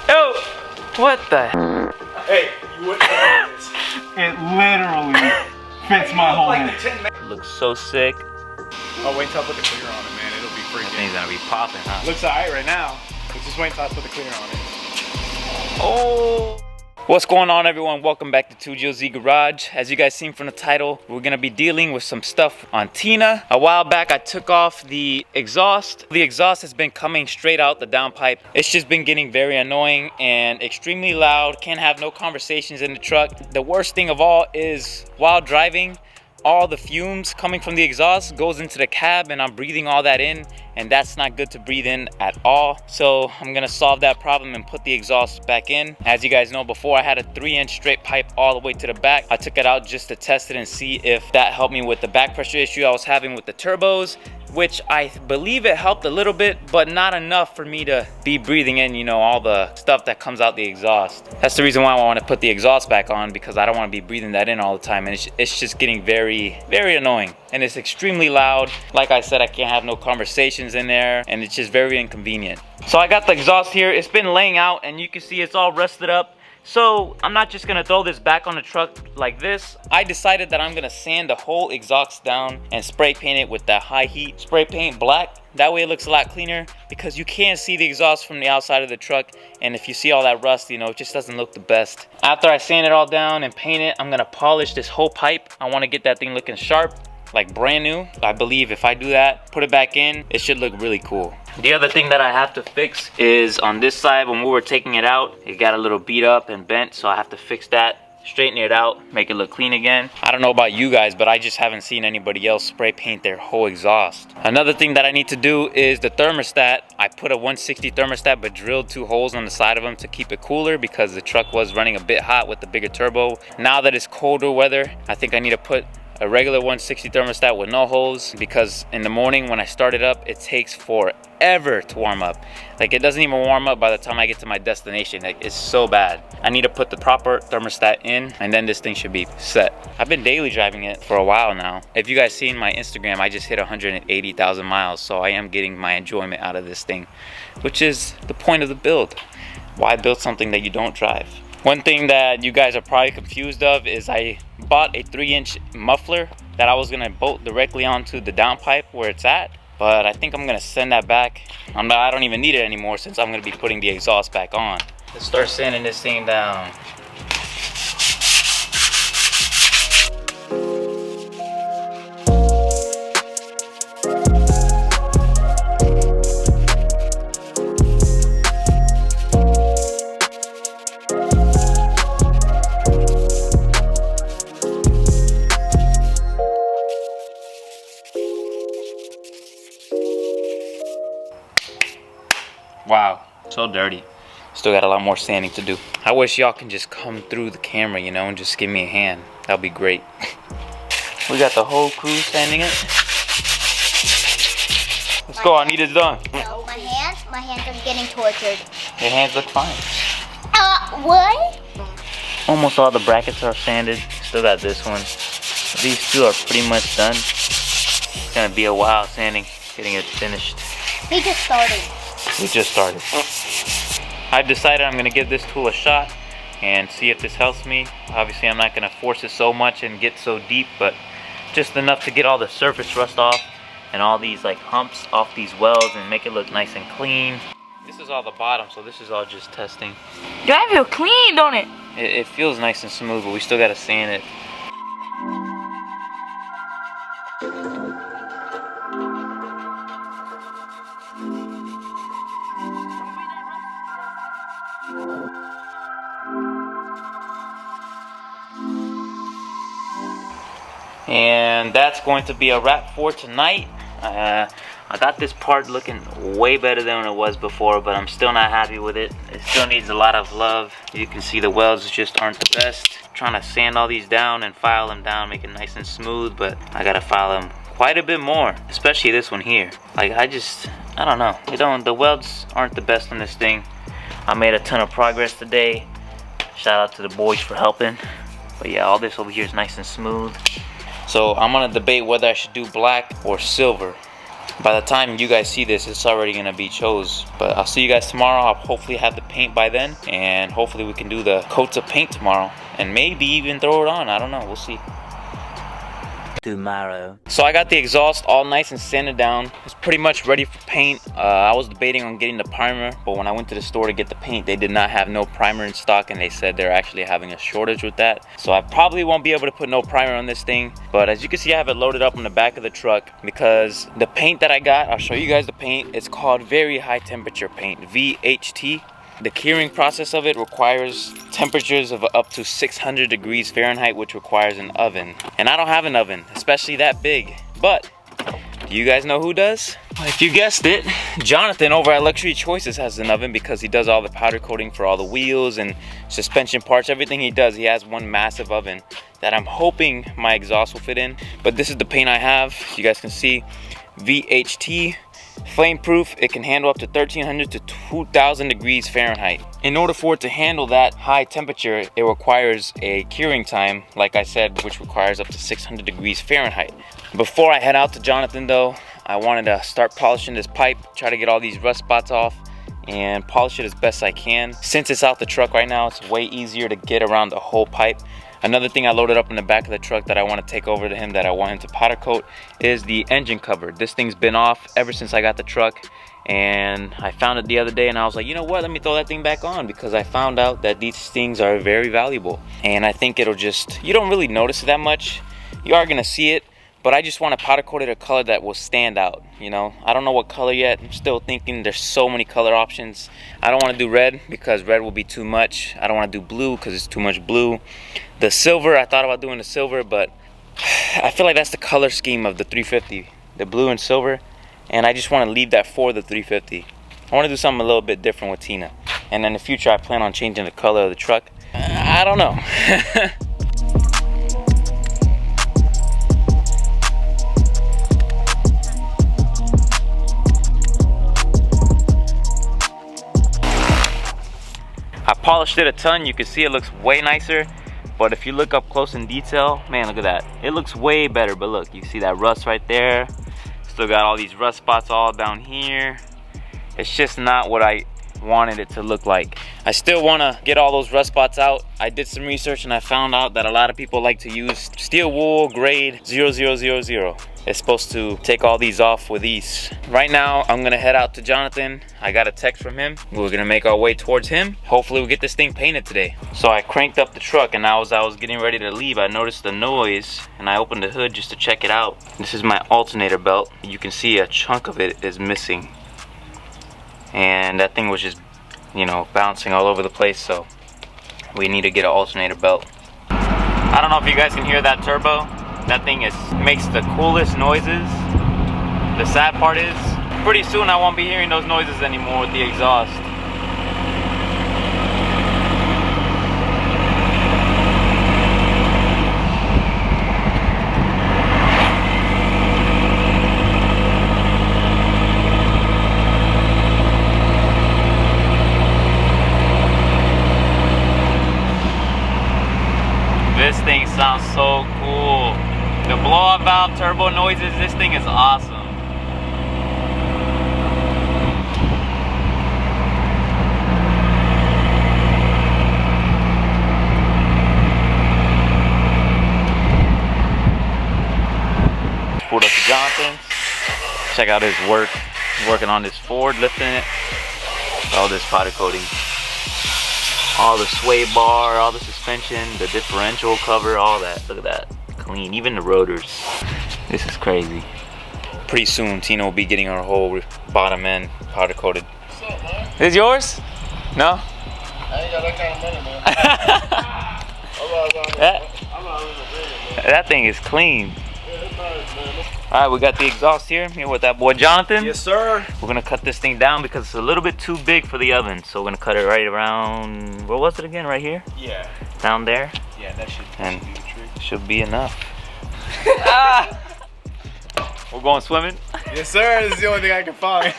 Oh, what the? Hey, you wouldn't know this. It literally fits my whole head. It looks so sick. Oh, wait till I put the clear on it, man. It'll be That freaking. thing's gonna be popping, huh? Looks alright right now. Let's just wait until I put the clear on it. Oh! What's going on, everyone? Welcome back to 2GOZ Garage. As you guys seen from the title, we're gonna be dealing with some stuff on Tina. A while back, I took off the exhaust. The exhaust has been coming straight out the downpipe. It's just been getting very annoying and extremely loud. Can't have no conversations in the truck. The worst thing of all is while driving, all the fumes coming from the exhaust goes into the cab and I'm breathing all that in, and that's not good to breathe in at all. So I'm gonna solve that problem and put the exhaust back in. As you guys know, before I had a 3-inch straight pipe all the way to the back. I took it out just to test it and see if that helped me with the back pressure issue I was having with the turbos, which I believe it helped a little bit, but not enough for me to be breathing in, you know, all the stuff that comes out the exhaust. That's the reason why I want to put the exhaust back on, because I don't want to be breathing that in all the time, and it's just getting very, very annoying. And it's extremely loud. Like I said, I can't have no conversations in there, and it's just very inconvenient. So I got the exhaust here. It's been laying out, and you can see it's all rusted up. So I'm not just gonna throw this back on the truck like this. I decided that I'm gonna sand the whole exhaust down and spray paint it with that high heat spray paint black. That way it looks a lot cleaner, because you can't see the exhaust from the outside of the truck, and if you see all that rust, you know, it just doesn't look the best. After I sand it all down and paint it, I'm gonna polish this whole pipe. I wanna get that thing looking sharp, like brand new. I believe if I do that, put it back in, it should look really cool. The other thing that I have to fix is on this side. When we were taking it out, it got a little beat up and bent, so I have to fix that, straighten it out, make it look clean again. I don't know about you guys, but I just haven't seen anybody else spray paint their whole exhaust. Another thing that I need to do is the thermostat. I put a 160 thermostat but drilled 2 holes on the side of them to keep it cooler, because the truck was running a bit hot with the bigger turbo. Now that it's colder weather, I think I need to put a regular 160 thermostat with no holes, because in the morning when I start it up, it takes forever to warm up. Like, it doesn't even warm up by the time I get to my destination. Like, it's so bad. I need to put the proper thermostat in, and then this thing should be set. I've been daily driving it for a while now. If you guys seen my Instagram, I just hit 180,000 miles, so I am getting my enjoyment out of this thing, which is the point of the build. Why build something that you don't drive? One thing that you guys are probably confused of is I bought a 3-inch muffler that I was gonna bolt directly onto the downpipe where it's at, but I think I'm gonna send that back. I don't even need it anymore, since I'm gonna be putting the exhaust back on. Let's start sanding this thing down. Wow, so dirty. Still got a lot more sanding to do. I wish y'all can just come through the camera, you know, and just give me a hand. That'd be great. We got the whole crew sanding it. Let's go, I need it done. No, my hands are getting tortured. Your hands look fine. What? Almost all the brackets are sanded. Still got this one. These 2 are pretty much done. It's gonna be a while sanding, getting it finished. He just started. We just started. I decided I'm gonna give this tool a shot and see if this helps me. Obviously, I'm not gonna force it so much and get so deep, but just enough to get all the surface rust off and all these like humps off these welds and make it look nice and clean. This is all the bottom, so this is all just testing. Yeah, I feel clean, don't it? It feels nice and smooth, but we still gotta sand it. And that's going to be a wrap for tonight. I got this part looking way better than it was before, but I'm still not happy with it. It still needs a lot of love. You can see the welds just aren't the best. I'm trying to sand all these down and file them down, make it nice and smooth, but I gotta file them quite a bit more, especially this one here. Like, I don't know. The welds aren't the best on this thing. I made a ton of progress today. Shout out to the boys for helping. But yeah, all this over here is nice and smooth. So I'm gonna debate whether I should do black or silver. By the time you guys see this, it's already gonna be chose. But I'll see you guys tomorrow. I'll hopefully have the paint by then, and hopefully we can do the coats of paint tomorrow, and maybe even throw it on. I don't know, we'll see. Tomorrow. So I got the exhaust all nice and sanded down. It's pretty much ready for paint. I was debating on getting the primer, but when I went to the store to get the paint, they did not have no primer in stock, and they said they're actually having a shortage with that. So I probably won't be able to put no primer on this thing. But as you can see, I have it loaded up on the back of the truck because the paint that I got, I'll show you guys the paint. It's called very high temperature paint, VHT. The curing process of it requires temperatures of up to 600 degrees Fahrenheit, which requires an oven. And I don't have an oven, especially that big. But do you guys know who does? If you guessed it, Jonathan over at Luxury Choices has an oven because he does all the powder coating for all the wheels and suspension parts. Everything he does, he has one massive oven that I'm hoping my exhaust will fit in. But this is the paint I have. You guys can see VHT. Flame proof, it can handle up to 1300 to 2000 degrees Fahrenheit. In order for it to handle that high temperature, it requires a curing time, like I said, which requires up to 600 degrees Fahrenheit. Before I head out to Jonathan though, I wanted to start polishing this pipe, try to get all these rust spots off and polish it as best I can. Since it's out the truck right now, it's way easier to get around the whole pipe. Another thing I loaded up in the back of the truck that I want to take over to him, that I want him to powder coat, is the engine cover. This thing's been off ever since I got the truck, and I found it the other day and I was like, you know what, let me throw that thing back on, because I found out that these things are very valuable. And I think it'll just, you don't really notice it that much. You are gonna see it, but I just want to powder coat it a color that will stand out, you know. I don't know what color yet. I'm still thinking. There's so many color options. I don't want to do red because red will be too much. I don't want to do blue because it's too much blue. The silver, I thought about doing the silver, but I feel like that's the color scheme of the 350, the blue and silver, and I just want to leave that for the 350. I want to do something a little bit different with Tina, and in the future I plan on changing the color of the truck. I don't know. I polished it a ton. You can see it looks way nicer, but if you look up close in detail, man, look at that. It looks way better, but look, you see that rust right there. Still got all these rust spots all down here. It's just not what I wanted it to look like. I still want to get all those rust spots out. I did some research and I found out that a lot of people like to use steel wool grade 0000. It's supposed to take all these off with ease. Right now, I'm gonna head out to Jonathan. I got a text from him. We're gonna make our way towards him. Hopefully we get this thing painted today. So I cranked up the truck, and as I was getting ready to leave, I noticed the noise and I opened the hood just to check it out. This is my alternator belt. You can see a chunk of it is missing. And that thing was just, you know, bouncing all over the place, so we need to get an alternator belt. I don't know if you guys can hear that turbo. That thing makes the coolest noises. The sad part is, pretty soon I won't be hearing those noises anymore with the exhaust. This thing sounds so cool. The blow-up valve turbo noises, this thing is awesome. Pulled up to Jonathan's. Check out his work. He's working on this Ford, lifting it. All this powder coating. All the sway bar, all the suspension, the differential cover, all that. Look at that. Clean, even the rotors. This is crazy. Pretty soon Tina will be getting her whole bottom end powder coated. What's up, man? Is yours? No? I ain't got that kind of money, man. I'm out in the bed, man. That thing is clean. Yeah, it's nice, man. Alright, we got the exhaust here with that boy Jonathan. Yes, sir. We're gonna cut this thing down because it's a little bit too big for the oven. So we're gonna cut it right around, where was it again? Right here? Yeah. Down there? Yeah, that should And be the trick. should be enough. Ah! We're going swimming? Yes, sir. This is the only thing I can find.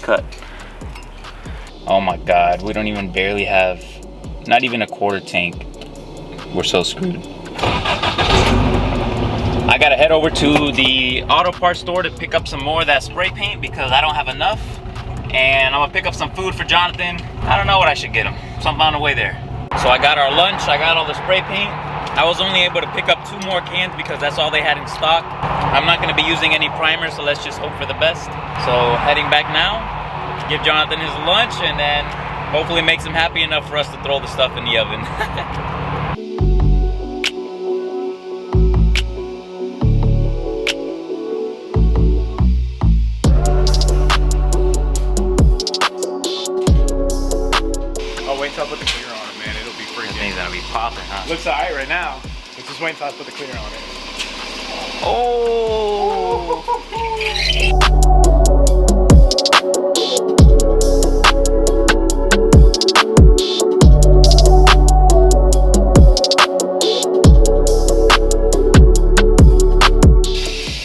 cut. Oh my God, we don't even barely have, not even a quarter tank. We're so screwed. I gotta head over to the auto parts store to pick up some more of that spray paint because I don't have enough. And I'm gonna pick up some food for Jonathan. I don't know what I should get him. Something on the way there. So I got our lunch, I got all the spray paint. I was only able to pick up 2 more cans because that's all they had in stock. I'm not gonna be using any primer, so let's just hope for the best. So heading back now, give Jonathan his lunch, and then hopefully makes him happy enough for us to throw the stuff in the oven. Oh, wait till I put the clear on it, man. It'll be freaking. This thing's gonna be popping, huh? Looks alright right now. Let's just wait until I put the clear on it. Oh!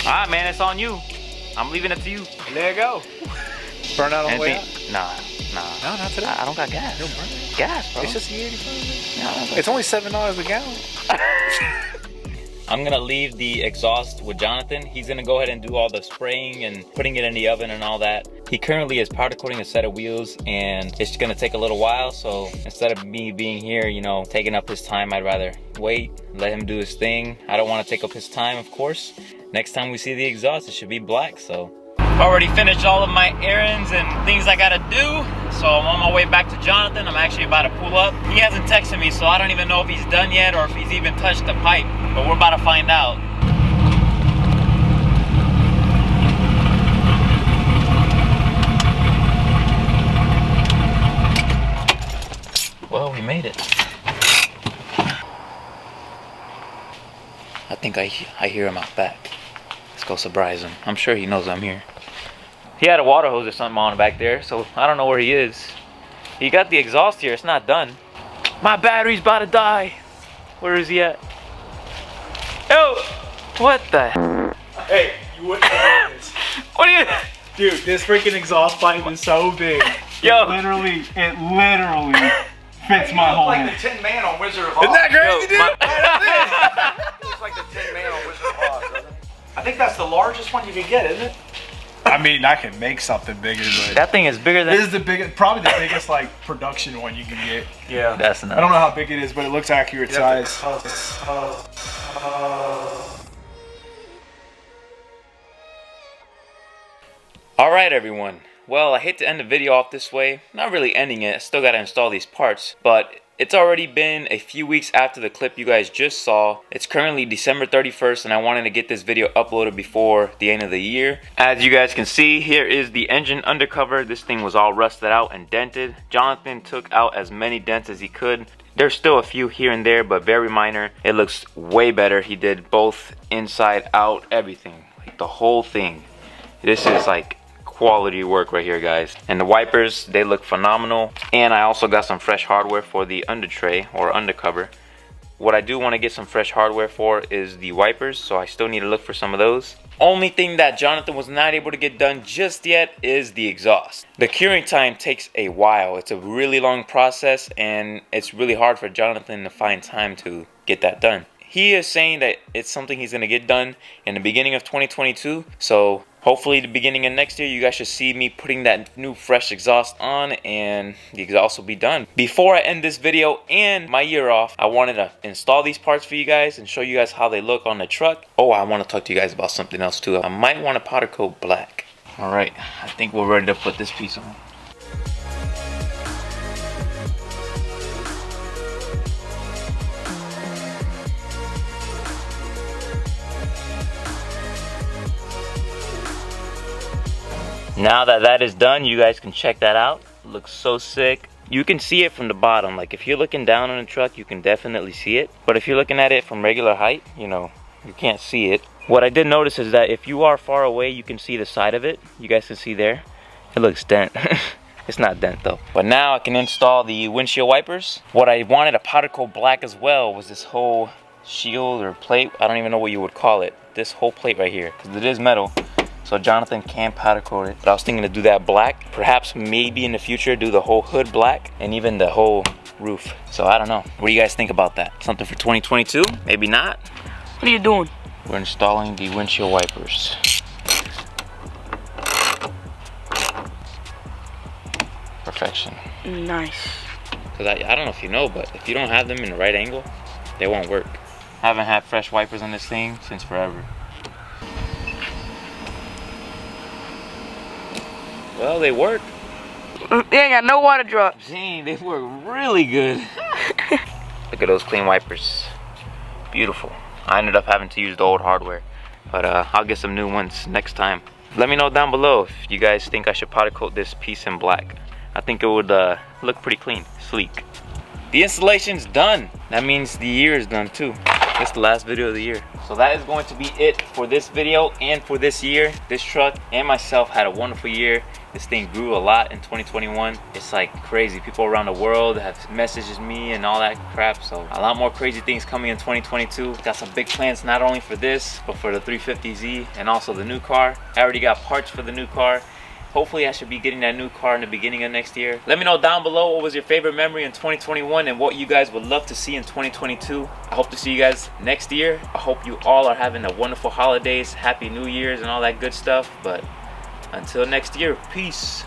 Alright, man, it's on you. I'm leaving it to you. There you go. Burn out on the way out? Nah. No, not today. I don't got gas. No, burn it. Gas, bro. It's just E85. Yeah, I don't got- It's only $7 a gallon. I'm gonna leave the exhaust with Jonathan. He's gonna go ahead and do all the spraying and putting it in the oven and all that. He currently is powder coating a set of wheels, and it's gonna take a little while. So instead of me being here, you know, taking up his time, I'd rather wait, let him do his thing. I don't want to take up his time, of course. Next time we see the exhaust, it should be black. So already finished all of my errands and things I gotta do. So I'm on my way back to Jonathan. I'm actually about to pull up. He hasn't texted me, so I don't even know if he's done yet or if he's even touched the pipe. But we're about to find out. Well, we made it. I think I hear him out back. Let's go surprise him. I'm sure he knows I'm here. He had a water hose or something on back there, so I don't know where he is. He got the exhaust here, it's not done. My battery's about to die. Where is he at? Oh, what the? Hey, you wouldn't know this. What are you? Dude, this freaking exhaust pipe is so big. Yo, It literally fits my whole hand. Tin Man on Wizard of Oz. Isn't that crazy, dude? It looks like the Tin Man on Wizard of Oz, doesn't it? I think that's the largest one you can get, isn't it? I mean, I can make something bigger, but that thing is bigger this than. is the biggest, probably the biggest like production one you can get. Yeah. That's I not. don't know how big it is, but it looks accurate size. Alright everyone, well I hate to end the video off this way, not really ending it, I still gotta install these parts, but it's already been a few weeks after the clip you guys just saw. It's currently December 31st and I wanted to get this video uploaded before the end of the year. As you guys can see, here is the engine undercover. This thing was all rusted out and dented. Jonathan took out as many dents as he could. There's still a few here and there, but very minor. It looks way better. He did both inside out, everything, like the whole thing. This is like quality work right here, guys. And the wipers, they look phenomenal. And I also got some fresh hardware for the under tray or undercover. What I do want to get some fresh hardware for is the wipers, so I still need to look for some of those. Only thing that Jonathan was not able to get done just yet is the exhaust. The curing time takes a while. It's a really long process and it's really hard for Jonathan to find time to get that done. He is saying that it's something he's going to get done in the beginning of 2022. So hopefully the beginning of next year, you guys should see me putting that new fresh exhaust on and the exhaust will be done. Before I end this video and my year off, I wanted to install these parts for you guys and show you guys how they look on the truck. Oh, I want to talk to you guys about something else too. I might want to powder coat black. All right, I think we're ready to put this piece on. Now that that is done, you guys can check that out. It looks so sick. You can see it from the bottom. Like if you're looking down on the truck, you can definitely see it. But if you're looking at it from regular height, you know, you can't see it. What I did notice is that if you are far away, you can see the side of it. You guys can see there. It looks dent. It's not dent though. But now I can install the windshield wipers. What I wanted to powder coat black as well was this whole shield or plate. I don't even know what you would call it. This whole plate right here, because it is metal. So Jonathan can powder coat it. But I was thinking to do that black. Perhaps maybe in the future do the whole hood black and even the whole roof. So I don't know. What do you guys think about that? Something for 2022? Maybe not. What are you doing? We're installing the windshield wipers. Perfection. Nice. Cause I don't know if you know, but if you don't have them in the right angle, they won't work. I haven't had fresh wipers on this thing since forever. Well, they work. They ain't got no water drops. Dang, they work really good. Look at those clean wipers. Beautiful. I ended up having to use the old hardware, but I'll get some new ones next time. Let me know down below if you guys think I should powder coat this piece in black. I think it would look pretty clean, sleek. The installation's done. That means the year is done too. It's the last video of the year. So that is going to be it for this video and for this year. This truck and myself had a wonderful year. This thing grew a lot in 2021. It's like crazy. People around the world have messaged me and all that crap. So a lot more crazy things coming in 2022. Got some big plans not only for this, but for the 350Z and also the new car. I already got parts for the new car. Hopefully I should be getting that new car in the beginning of next year. Let me know down below what was your favorite memory in 2021 and what you guys would love to see in 2022. I hope to see you guys next year. I hope you all are having a wonderful holidays, happy New Year's and all that good stuff. But until next year, peace.